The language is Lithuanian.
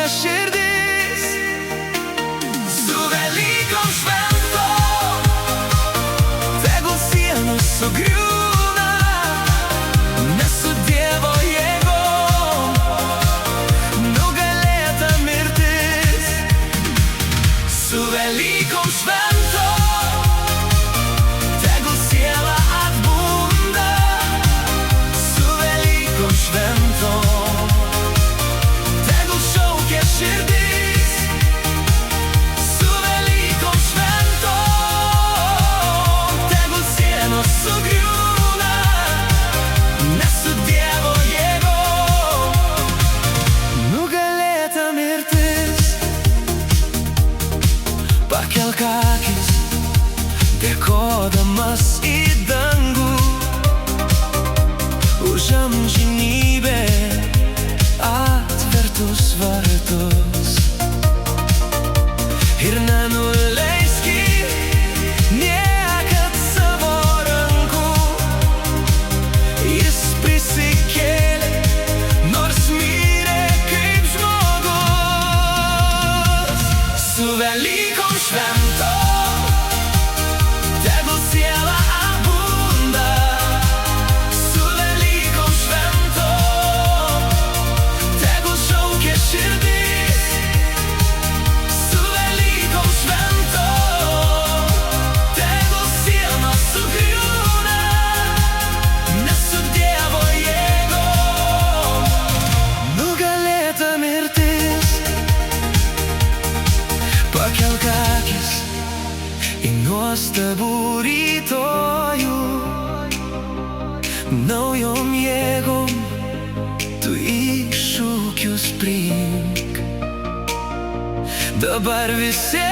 širdis. Su Velykom šventom tegul sienos sugriūna, nes su Dievo jėgom nugalėta mirtis. Su Velykom šventom tegul siela atbunda, su Velykom šventom tegul šaukia širdis. Su Velykom šventom tegul sienos sugriūna, nes su Dievo jėgom nugalėta mirtis. Pakelk akis, dėkodamas į dangų, už amžinybę atvertus vartus. Ir nenuleiski niekad savo rankų, jis prisikėlė, nors mirė kaip žmogus. Su Velykom šventom tegul siela atbunda, su Velykom šventom tegul šaukia širdis. Su Velykom šventom tegul sienos sugriūna, nes su Dievo jėgom nugalėta mirtis. Pakelk akis į nuostabų rytojų, naujom jėgom tu iššūkius priimk. Dabar visi